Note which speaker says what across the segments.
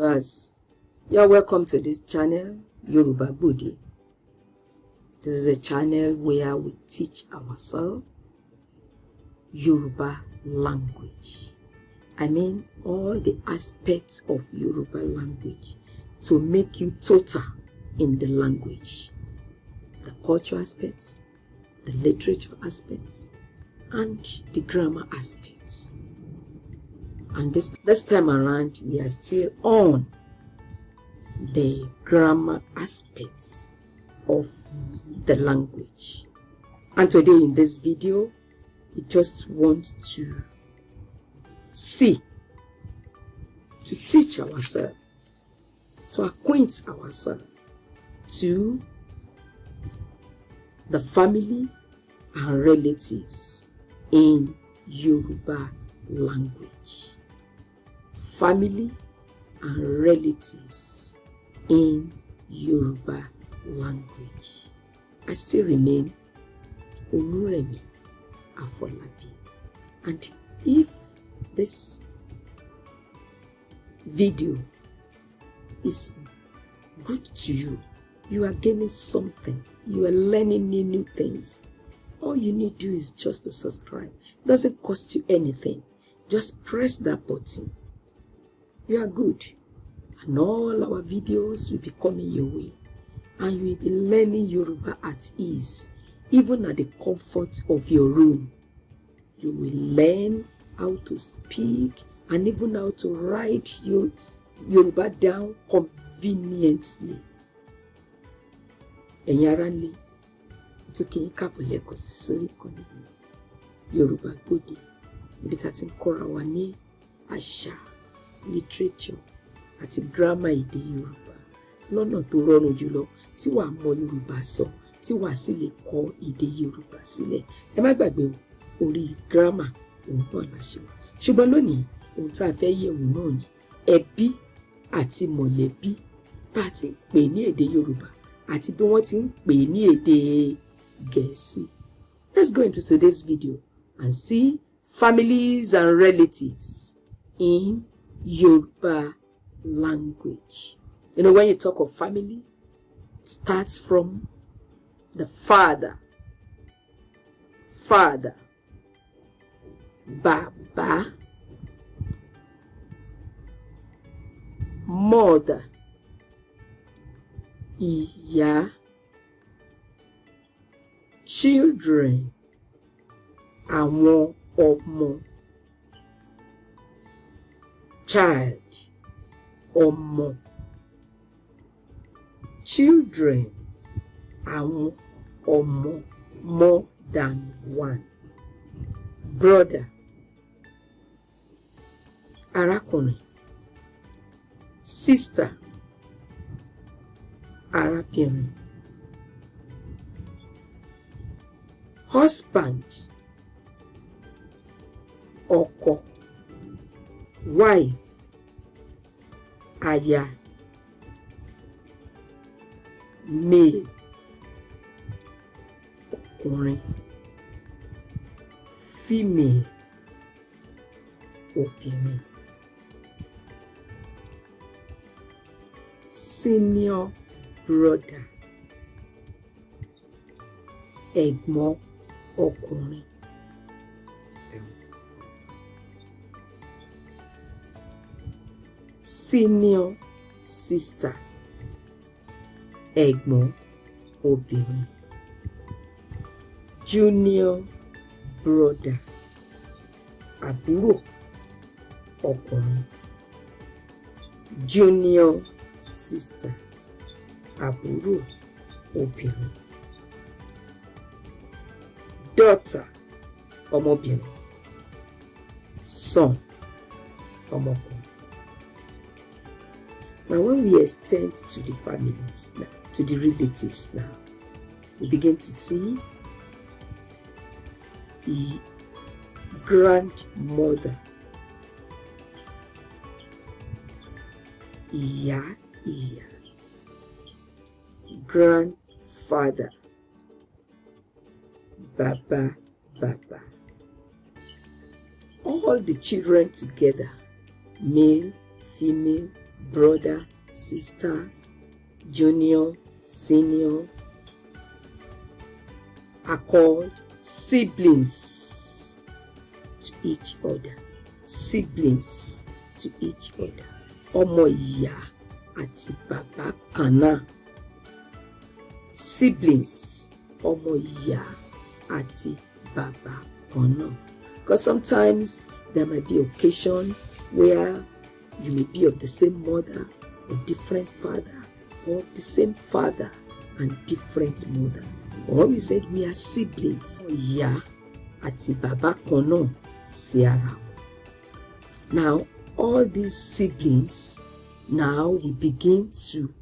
Speaker 1: viewers, you're welcome to this channel, Yoruba Gbode. This is a channel where we teach ourselves Yoruba language. I mean all the aspects of Yoruba language to make you total in the language. The culture aspects, the literature aspects, and the grammar aspects. And this time around, we are still on the grammar aspects of the language. And today in this video, we just want to teach ourselves, to acquaint ourselves to the family and relatives in Yoruba language. Family and relatives in Yoruba language. I still remain Oluremi Afolabi. And if this video is good to you, you are gaining something, you are learning new things, all you need to do is just to subscribe. It doesn't cost you anything. Just press that button. You are good. And all our videos will be coming your way. And you will be learning Yoruba at ease, even at the comfort of your room. You will learn how to speak and even how to write your Yoruba down conveniently. Enyaranli, toki kapole ko sisori koni Yoruba Gbode. Ibi tá ti ń kọ́ra wa ní àṣà, literature àti grammar èdè Yorùbá lọ́nà tó rọrùn jùlọ tí wàá mọ Yorùbá sọ, tí wàá sì lè kọ èdè Yorùbá sílẹ̀. Ẹ má gbàgbé orí grammar òun náà la ṣe wà. Ṣùgbọ́n lónìí ohun tá a fẹ́ yẹ̀wò náà ni ẹbí àti mọ̀lẹ́bí bá a ti ń pè ní èdè Yorùbá àti bí wọ́n ti ń pè ní èdè Gẹ̀ẹ́sì. Let's go into today's video and see families and relatives in Yoruba language. You know, when you talk of family, it starts from the father, baba, mother, ìyá, children, àwọn ọmọ, child, ọmọ, children, àwọn ọmọ, more than one, brother, arákùnrin, sister, arábìnrin, husband, ọkọ, wife, aya, male, ọkùnrin, female, obìnrin, senior brother, ẹ̀gbọ́n ọkùnrin, senior sister, ẹ̀gbọ́n obìnrin, junior brother, àbúrò ọkùnrin, junior sister, àbúrò obìnrin, daughter, ọmọbìnrin, son, ọmọkùnrin. Now, when we extend to the families now, to the relatives now, we begin to see the grandmother, ìyá, grandfather, baba, all the children together, male, female, brother, sisters, junior, senior, are called siblings to each other. Siblings to each other. Ọmọ ìyá àti bàbá kan náà. Siblings, ọmọ ìyá àti bàbá kan náà. Because sometimes there might be occasion where you may be of the same mother, a different father, or of the same father and different mothers. But when we said we are siblings, ìyá àti bàbá kan náà sí ara wọn. Now, all these siblings now will begin to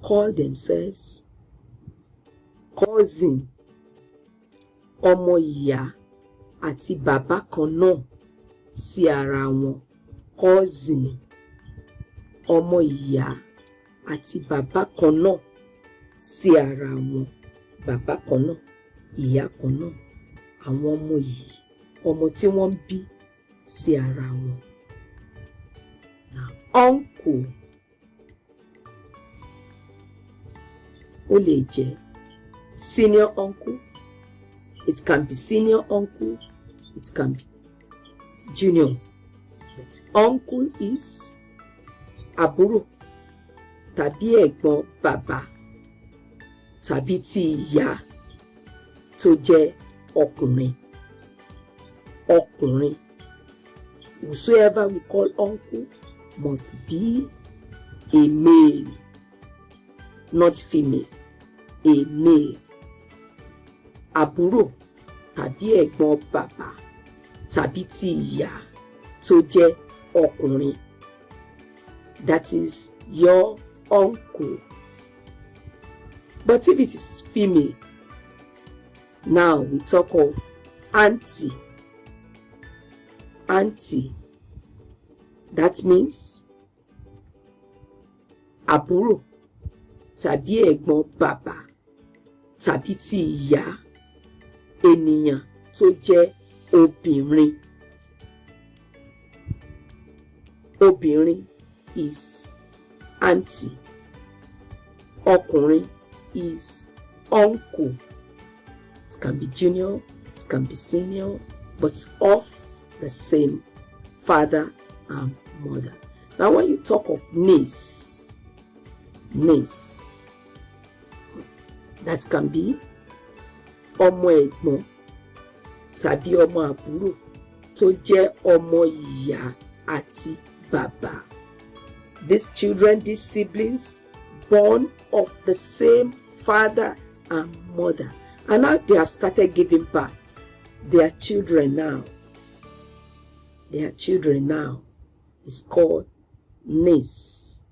Speaker 1: call themselves cousin. Ọmọ ìyá àti bàbá kan náà sí ara wọn. Cousin. Ọmọ ìyá àti bàbá kan náà sí ara wọn. Bàbá kan náà, ìyá kan náà. Àwọn ọmọ yìí, ọmọ tí wọ́n bí sí ara wọn. Now, uncle ó lè jẹ́ senior uncle. It can be senior uncle. It can be junior. But uncle is àbúrò tàbí ẹ̀gbọ́n bàbá tàbí ti ìyá tó jẹ́ ọkùnrin. Ọkùnrin. Whosoever we call uncle must be a male, not female. A male. Àbúrò tàbí ẹ̀gbọ́n bàbá tàbí ti ìyá tó jẹ́ ọkùnrin. That is your uncle. But if it is female, now we talk of auntie. Auntie. That means àbúrò tàbí ẹ̀gbọ́n bàbá tàbí ti ìyá ènìyàn tó jẹ́ obìnrin. Obìnrin is auntie. Ọkùnrin is uncle. It can be junior, it can be senior, but of the same father and mother. Now when you talk of niece, that can be ọmọ ẹ̀gbọ́n tàbí ọmọ àbúrò tó jẹ́ ọmọ ìyá àti bàbá. These children, these siblings, born of the same father and mother. And now they have started giving birth. They are children now. Their children now is called niece.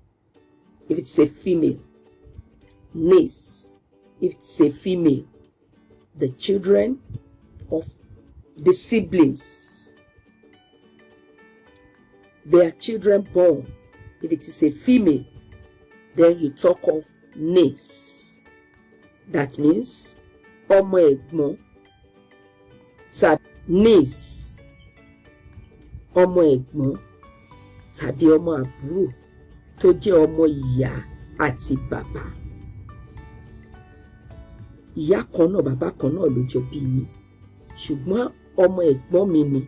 Speaker 1: If it's a female, niece. If it's a female, the children of the siblings. Their children born. If it is a female, then you talk of niece. That means ọmọ ẹ̀gbọ́n tàbí niece. Ọmọ ẹ̀gbọ́n tàbí ọmọ àbúrò tó jẹ́ ọmọ ìyá àti bàbá. Ìyá kan náà bàbá kan náà ló jọ bí yín. Ṣùgbọ́n ọmọ ẹ̀gbọ́n mi ni,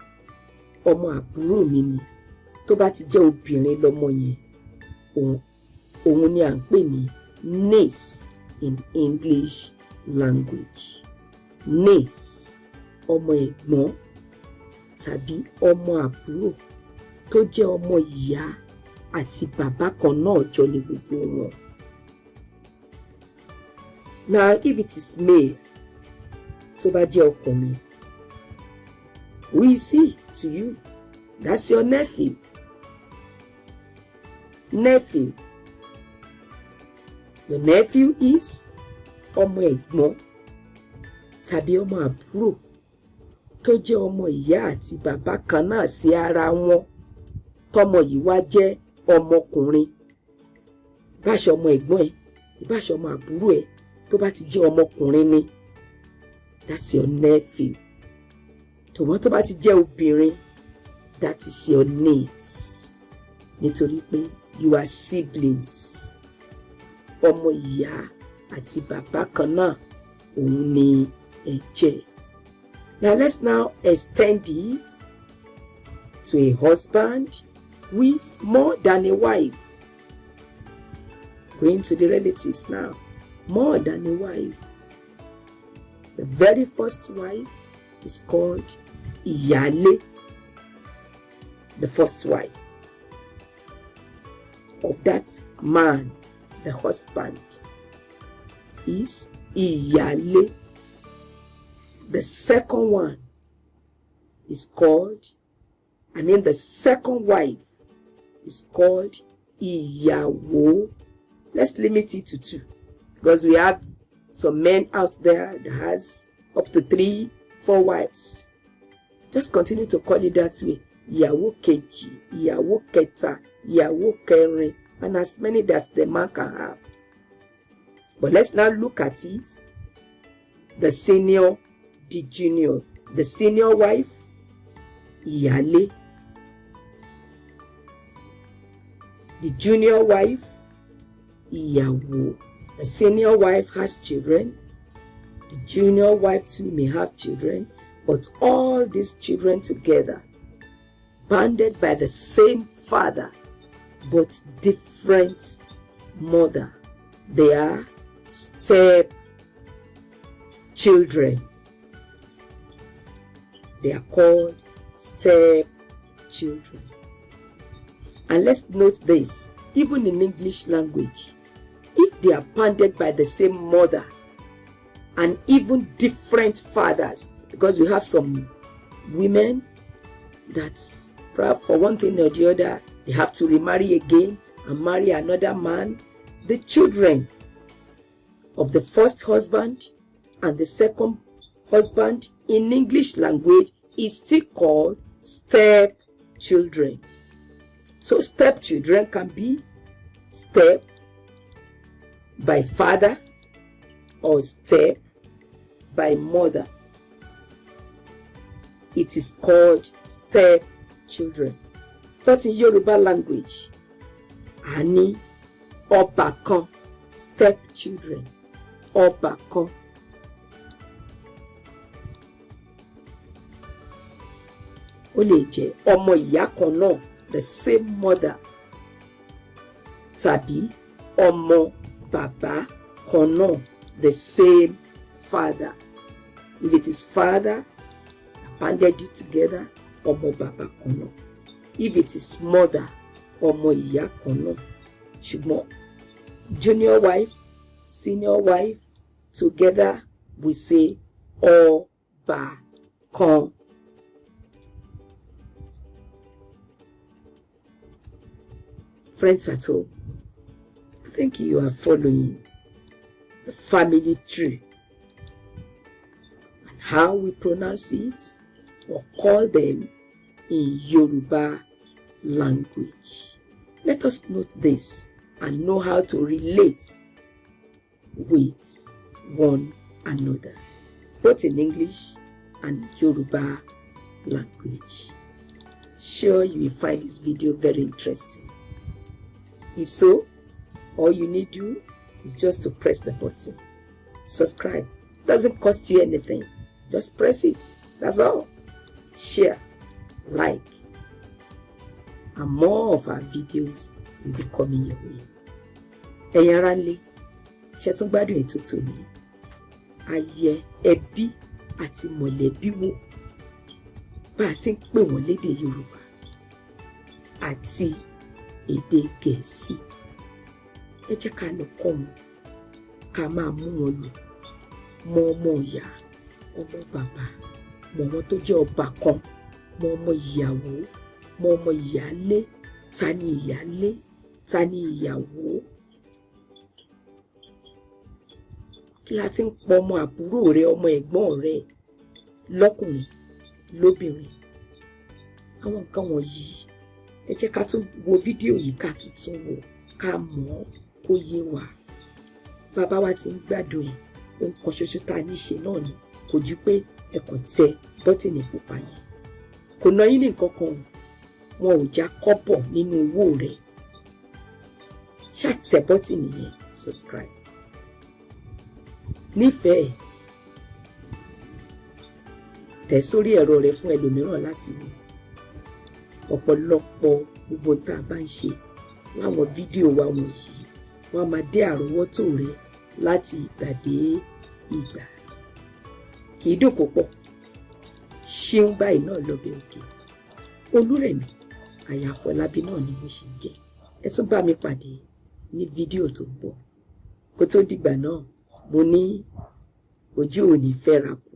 Speaker 1: ọmọ àbúrò mi ni. Tó bá ti jẹ́ obìnrin lọ́mọ yẹn, òun ni à ń pè ní niece in English language. Niece, ọmọ ẹ̀gbọ́n tàbí ọmọ àbúrò tó jẹ́ ọmọ ìyá àti bàbá kan náà jọ ní gbogbo wọn. Now if it is male, tó bá jẹ́ ọkùnrin, who is he to you? That's your nephew. Nephew. Your nephew is ọmọ ẹ̀gbọ́n tàbí ọmọ àbúrò tó jẹ́ ọmọ ìyá àti bàbá kan náà sí ara wọn. Tọ́mọ yìí wá jẹ́ ọmọkùnrin. Ìbáṣe ọmọ ẹ̀gbọ́n ẹ̀, ìbáṣe ọmọ àbúrò ẹ̀, tó bá ti jẹ́ ọmọkùnrin ni, that's your nephew. Tòmọ́ tó bá ti jẹ́ obìnrin, that is your niece. Nítorí pé you are siblings. Ọmọ ìyá àti bàbá kan náà òun ni ẹ jẹ́. Now let's now extend it to a husband with more than a wife. Going to the relatives now. More than a wife. The very first wife is called ìyálé. The first wife of that man, the husband, is ìyálé. The second one is called, and then the second wife is called ìyàwó. Let's limit it to 2, because we have some men out there that has up to 3, 4 wives. Just continue to call it that way. Ìyàwó kejì, ìyàwó kẹta, ìyàwó kẹrin, and as many that the man can have. But let's now look at it. The senior, the junior. The senior wife, ìyálé. The junior wife, ìyàwó. The senior wife has children. The junior wife too may have children. But all these children together, banded by the same father, but different mother. They are step children. They are called step children. And let's note this, even in English language, if they are banded by the same mother and even different fathers, because we have some women that perhaps for one thing or the other, they have to remarry again and marry another man. The children of the first husband and the second husband in English language is still called step children. So step children can be step by father or step by mother. It is called step children. But in Yoruba language, a ní ọbàkan, step children, ọbàkan. Ó lè jẹ́ ọmọ ìyá kan náà, the same mother, tàbí ọmọ bàbá kan náà, the same father. If it is father, banded it together, ọmọ bàbá kan náà. If it is mother, ọmọ ìyá kan náà. Ṣùgbọ́n junior wife, senior wife, together we say ọbàkan. Friends at home, I think you are following the family tree and how we pronounce it or call them in Yoruba language. Let us note this and know how to relate with one another, both in English and Yoruba language. Sure, you will find this video very interesting. If so, all you need to do is just to press the button. Subscribe. Doesn't cost you anything. Just press it. That's all. Share, like, and more of our videos will be coming your way. Ẹ̀yin ará ńlé, ṣé tún gbádùn ètò tòní? Ayẹ ẹbí àti mọ̀lẹ́bí wò bá a ti ń pè wọ́n lédè Yorùbá àti èdè Gẹ̀ẹ́sì. Ẹ jẹ́ ká lọ kọ́ wọn, ká máa mú wọn lò, mọ ọmọ ìyá, ọmọ bàbá, mọ wọn tó jẹ́ ọbàkan, mọ ọmọ ìyàwó, mọ ọmọ ìyálé, ta ni ìyálé, ta ni ìyàwó. Kí la ti ń pọ ọmọ àbúrò rẹ, ọmọ ẹ̀gbọ́n rẹ, lọ́kùnrin, lóbìnrin. Àwọn nǹkan wọ̀nyí, ẹ jẹ́ ká tún wo fídíò yìí ká tún wò, ká mọ̀ kó yé wa. Bàbá wa ti ń gbádùn ẹ̀, ohun kan ṣoṣo tá a ní ṣe náà ni kò ju pé ẹ kàn tẹ bọ́tìnì pupa yẹn. Kò ná yín ní nǹkan kan, wọn ò já kọ́bọ̀ nínú owó rẹ̀. ṣàtẹ bọ́tìnì yẹn subscribe. Nífẹ̀ẹ́ tẹ̀ sórí ẹ̀rọ rẹ fún ẹlòmíràn láti wò. Ọ̀pọ̀lọpọ̀ gbogbo tá a bá ń ṣe láwọn fídíò wa wọ̀nyí wọ́n á máa dé àrọ́wọ́tò rẹ láti ìgbà dé ìgbà. Kì í dùn púpọ̀, ṣeun báyìí náà lọ́bẹ̀ òkè. Olúrẹ̀mí Àyàfọlábí náà ni mo ṣì ń jẹ́. Ẹ tún bá mi pàdé ní fídíò tó ń bọ̀. Kó tó dìgbà náà, mo ní ojú ò ní fẹ́ra kù.